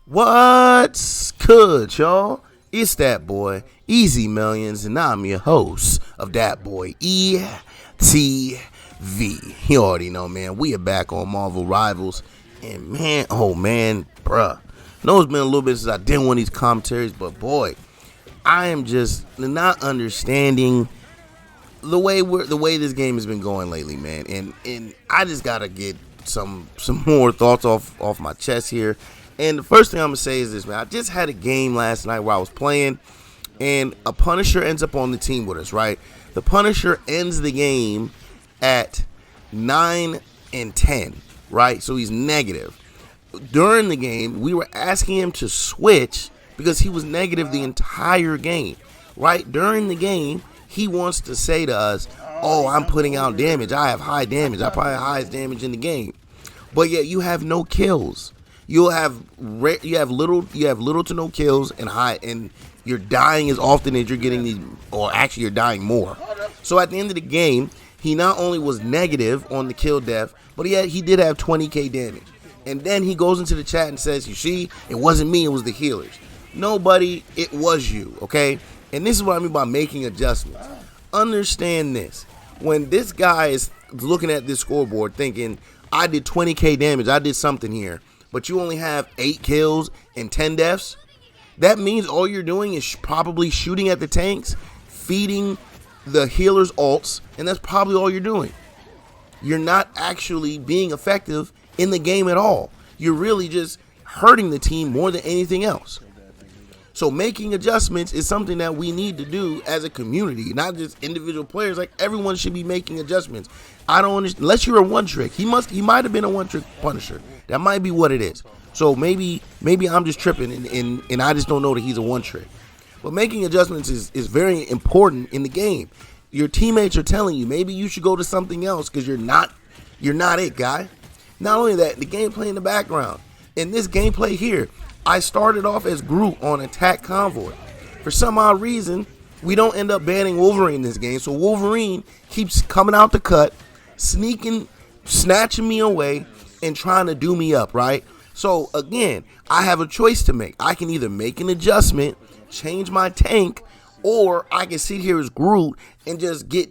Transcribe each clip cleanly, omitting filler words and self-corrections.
What's good, y'all? It's that boy, Easy Millions, and I'm your host of That Boy ETV. You already know, man. We are back on Marvel Rivals, and man, bruh. I know it's been a little bit since I did one of these commentaries, but boy, I am just not understanding the way this game has been going lately, man. And I just gotta get some more thoughts off my chest here. And the first thing I'm going to say is this, man. I just had a game last night where I was playing, and a Punisher ends up on the team with us, right? The Punisher ends the game at 9 and 10, right? So he's negative. During the game, we were asking him to switch because he was negative the entire game, right? During the game, he wants to say to us, oh, I'm putting out damage. I have high damage. I probably have highest damage in the game. But yet you have no kills. You have little to no kills, and you're dying as often as you're getting these, or actually you're dying more. So at the end of the game, he not only was negative on the kill death, but he did have 20k damage. And then he goes into the chat and says, you see, it wasn't me, it was the healers. Nobody, it was you, okay? And this is what I mean by making adjustments. Understand this. When this guy is looking at this scoreboard thinking, I did 20k damage, I did something here, but you only have 8 kills and 10 deaths, that means all you're doing is probably shooting at the tanks, feeding the healers' ults, and that's probably all you're doing. You're not actually being effective in the game at all. You're really just hurting the team more than anything else. So making adjustments is something that we need to do as a community, not just individual players. Like, everyone should be making adjustments. I don't understand, unless you're a one-trick. He might have been a one-trick Punisher. That might be what it is. So maybe I'm just tripping and I just don't know that he's a one-trick. But making adjustments is very important in the game. Your teammates are telling you maybe you should go to something else because you're not it, guy. Not only that, the gameplay in the background. In this gameplay here, I started off as Groot on Attack Convoy. For some odd reason, we don't end up banning Wolverine in this game. So Wolverine keeps coming out the cut, sneaking, snatching me away, and trying to do me up, right? So again, I have a choice to make. I can either make an adjustment, change my tank, or I can sit here as Groot and just get,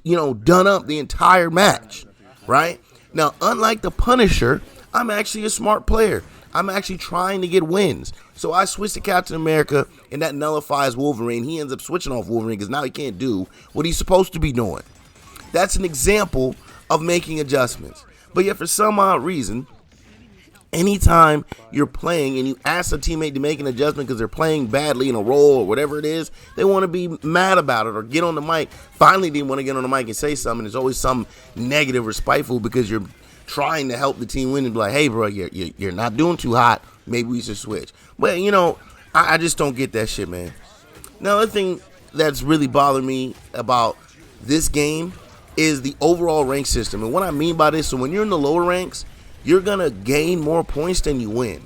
done up the entire match, right? Now, unlike the Punisher, I'm actually a smart player. I'm actually trying to get wins. So I switch to Captain America, and that nullifies Wolverine. He ends up switching off Wolverine because now he can't do what he's supposed to be doing. That's an example of making adjustments. But yet, for some odd reason, anytime you're playing and you ask a teammate to make an adjustment because they're playing badly in a role or whatever it is, they want to be mad about it or get on the mic. Finally, they want to get on the mic and say something. There's always some negative or spiteful because you're trying to help the team win and be like, hey, bro, you're not doing too hot. Maybe we should switch. But, I just don't get that shit, man. Now, the thing that's really bothered me about this game is the overall rank system. And what I mean by this, so when you're in the lower ranks, you're going to gain more points than you win.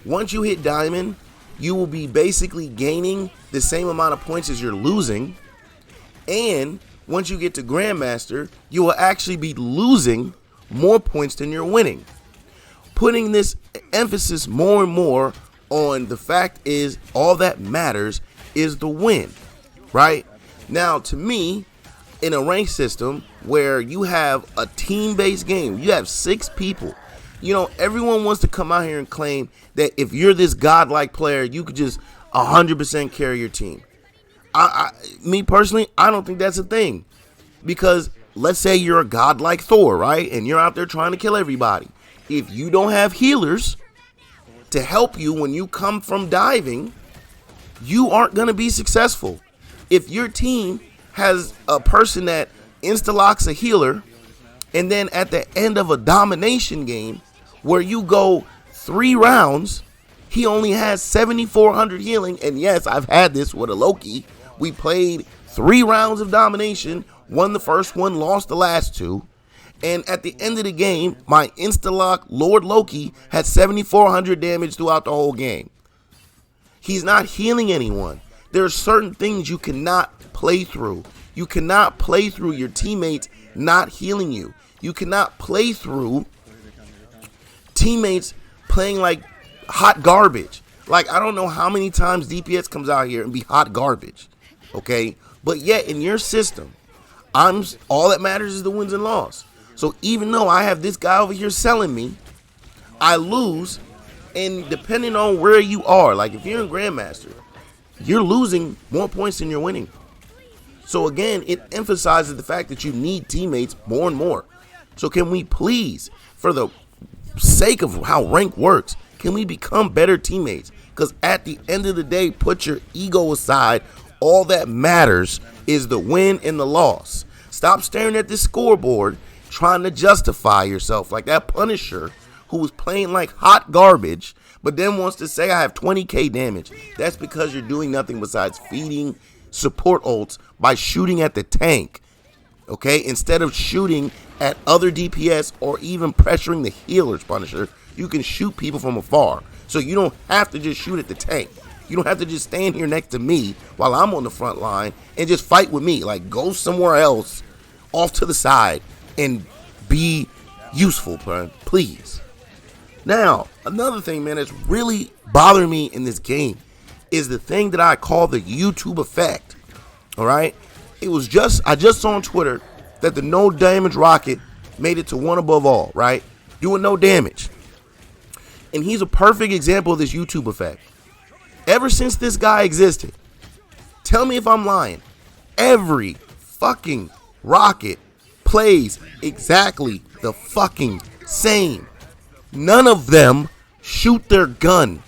Once you hit Diamond, you will be basically gaining the same amount of points as you're losing. And once you get to Grandmaster, you will actually be losing more points than you're winning. Putting this emphasis more and more on the fact is all that matters is the win, right? Now, to me, in a rank system where you have a team-based game, you have 6 people. Everyone wants to come out here and claim that if you're this godlike player, you could just 100% carry your team. Me personally, I don't think that's a thing. Because let's say you're a god like Thor, right? And you're out there trying to kill everybody. If you don't have healers to help you when you come from diving, you aren't going to be successful. If your team has a person that insta-locks a healer, and then at the end of a domination game where you go 3 rounds, he only has 7,400 healing. And yes, I've had this with a Loki. We played 3 rounds of domination, won the first one, lost the last 2. And at the end of the game, my insta-lock Lord Loki had 7,400 damage throughout the whole game. He's not healing anyone. There are certain things you cannot play through. You cannot play through your teammates not healing you. You cannot play through teammates playing like hot garbage. Like, I don't know how many times DPS comes out here and be hot garbage, okay? But yet, in your system, all that matters is the wins and loss. So even though I have this guy over here selling me, I lose, and depending on where you are, like if you're in Grandmaster, you're losing more points than you're winning. So again, it emphasizes the fact that you need teammates more and more. So can we please, for the sake of how rank works, can we become better teammates? Because at the end of the day, put your ego aside. All that matters is the win and the loss. Stop staring at the scoreboard trying to justify yourself like that Punisher who was playing like hot garbage, but then wants to say I have 20k damage. That's because you're doing nothing besides feeding support ults by shooting at the tank, okay? Instead of shooting at other DPS or even pressuring the healers, Punisher, you can shoot people from afar. So you don't have to just shoot at the tank. You don't have to just stand here next to me while I'm on the front line and just fight with me. Like, go somewhere else off to the side and be useful, please. Now, another thing, man, that's really bothering me in this game is the thing that I call the YouTube effect. All right? I just saw on Twitter that the no damage rocket made it to 1 above all, right? Doing no damage. And he's a perfect example of this YouTube effect. Ever since this guy existed, tell me if I'm lying, every fucking rocket plays exactly the fucking same. None of them shoot their gun.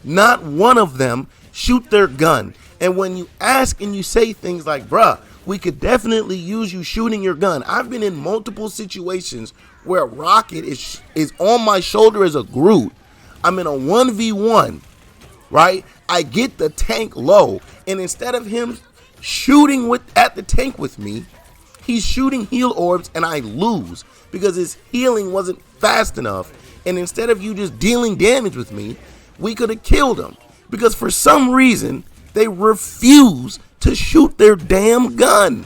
Not one of them shoot their gun. And when you ask and you say things like, bruh, we could definitely use you shooting your gun. I've been in multiple situations where a rocket is on my shoulder as a Groot. I'm in a 1v1, right? I get the tank low, and instead of him shooting at the tank with me, he's shooting heal orbs, and I lose because his healing wasn't fast enough. And instead of you just dealing damage with me, we could have killed him because for some reason they refuse to shoot their damn gun.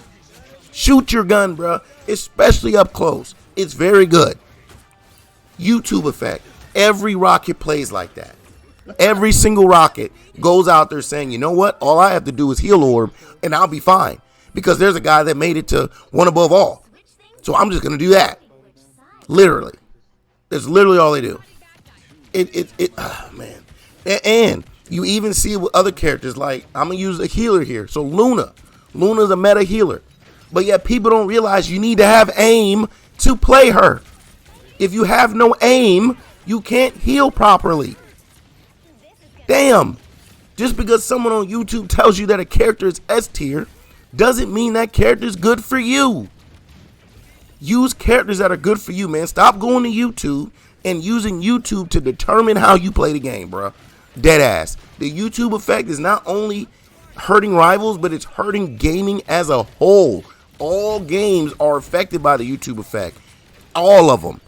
Shoot your gun, bro, especially up close. It's very good. YouTube effect. Every rocket plays like that. Every single rocket goes out there saying, you know what? All I have to do is heal orb and I'll be fine. Because there's a guy that made it to 1 above all. So I'm just going to do that. Literally. That's literally all they do. Man. And you even see it with other characters. Like, I'm going to use a healer here. So Luna. Luna's a meta healer. But yet people don't realize you need to have aim to play her. If you have no aim, you can't heal properly. Damn. Just because someone on YouTube tells you that a character is S tier doesn't mean that character is good for you. Use characters that are good for you, man. Stop going to YouTube and using YouTube to determine how you play the game, bro. Dead ass. The YouTube effect is not only hurting rivals, but it's hurting gaming as a whole. All games are affected by the YouTube effect. All of them.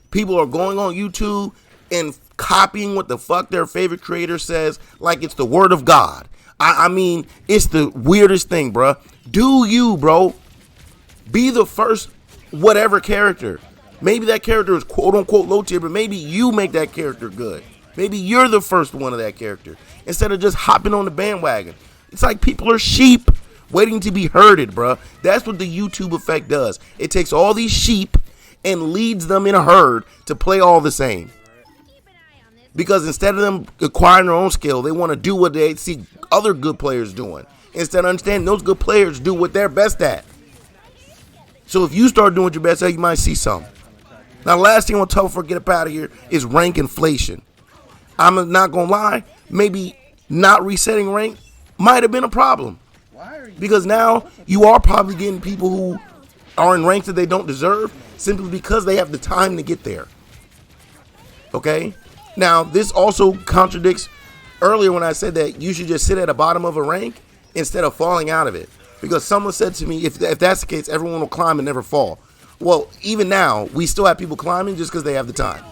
People are going on YouTube and copying what the fuck their favorite creator says like it's the word of God. I mean, it's the weirdest thing, bro. Do you, bro. Be the first whatever character. Maybe that character is quote unquote low tier, but maybe you make that character good. Maybe you're the first one of that character instead of just hopping on the bandwagon. It's like people are sheep waiting to be herded, bro. That's what the YouTube effect does. It takes all these sheep and leads them in a herd to play all the same. Because instead of them acquiring their own skill, they want to do what they see other good players doing. Instead of understanding those good players do what they're best at. So if you start doing what you're best at, you might see something. Now, the last thing I want to tell before I get up out of here is rank inflation. I'm not going to lie. Maybe not resetting rank might have been a problem. Because now you are probably getting people who are in ranks that they don't deserve simply because they have the time to get there. Okay? Now, this also contradicts earlier when I said that you should just sit at the bottom of a rank instead of falling out of it. Because someone said to me, if that's the case, everyone will climb and never fall. Well, even now, we still have people climbing just because they have the time.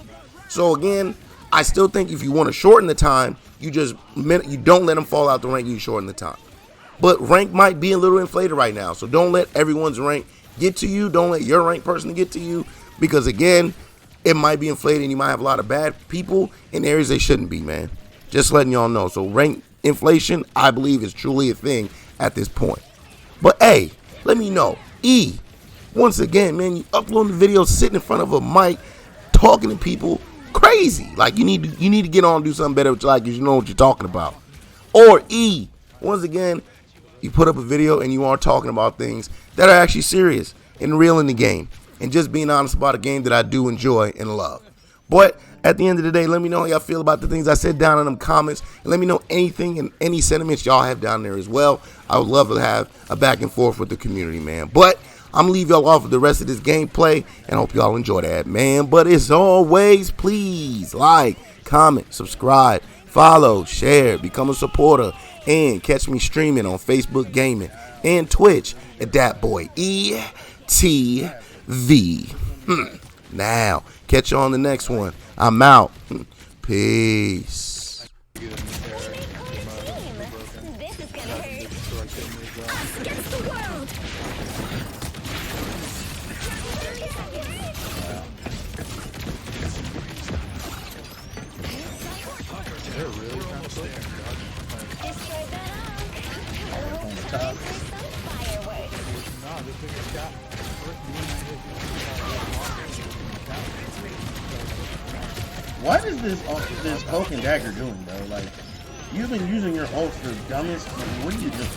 So again, I still think if you want to shorten the time, you don't let them fall out the rank, you shorten the time. But rank might be a little inflated right now. So don't let everyone's rank get to you. Don't let your rank person get to you. Because again, it might be inflated and you might have a lot of bad people in areas they shouldn't be, man. Just letting y'all know. So rank inflation, I believe, is truly a thing at this point. But hey, let me know. Once again, man, you uploading the videos, sitting in front of a mic, talking to people, crazy. Like you need to get on and do something better with your life because you know what you're talking about. Or once again, you put up a video and you are talking about things that are actually serious and real in the game, and just being honest about a game that I do enjoy and love. But at the end of the day, let me know how y'all feel about the things I said down in them comments, and let me know anything and any sentiments y'all have down there as well. I would love to have a back and forth with the community, man. But I'm gonna leave y'all off with the rest of this gameplay, and I hope y'all enjoy that, man. But as always, please like, comment, subscribe, follow, share, become a supporter, and catch me streaming on Facebook Gaming and Twitch at DatBoyETV. Now, catch you on the next one. I'm out. Peace. This is gonna hurt. Us against the world. Destroy that arc. Fireworks. What is this cloak and dagger doing, bro? Like, you've been using your ult for dumbest. What are you doing?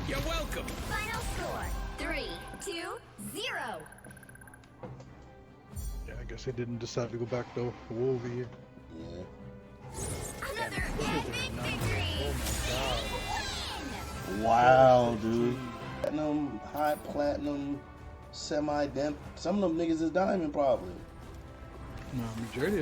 You're welcome. Final score 3-2-0. Yeah, I guess they didn't decide to go back to Wolvie. Another epic victory. Wow, dude. Platinum, high platinum, semi-dem. Some of them niggas is diamond, probably. No, majority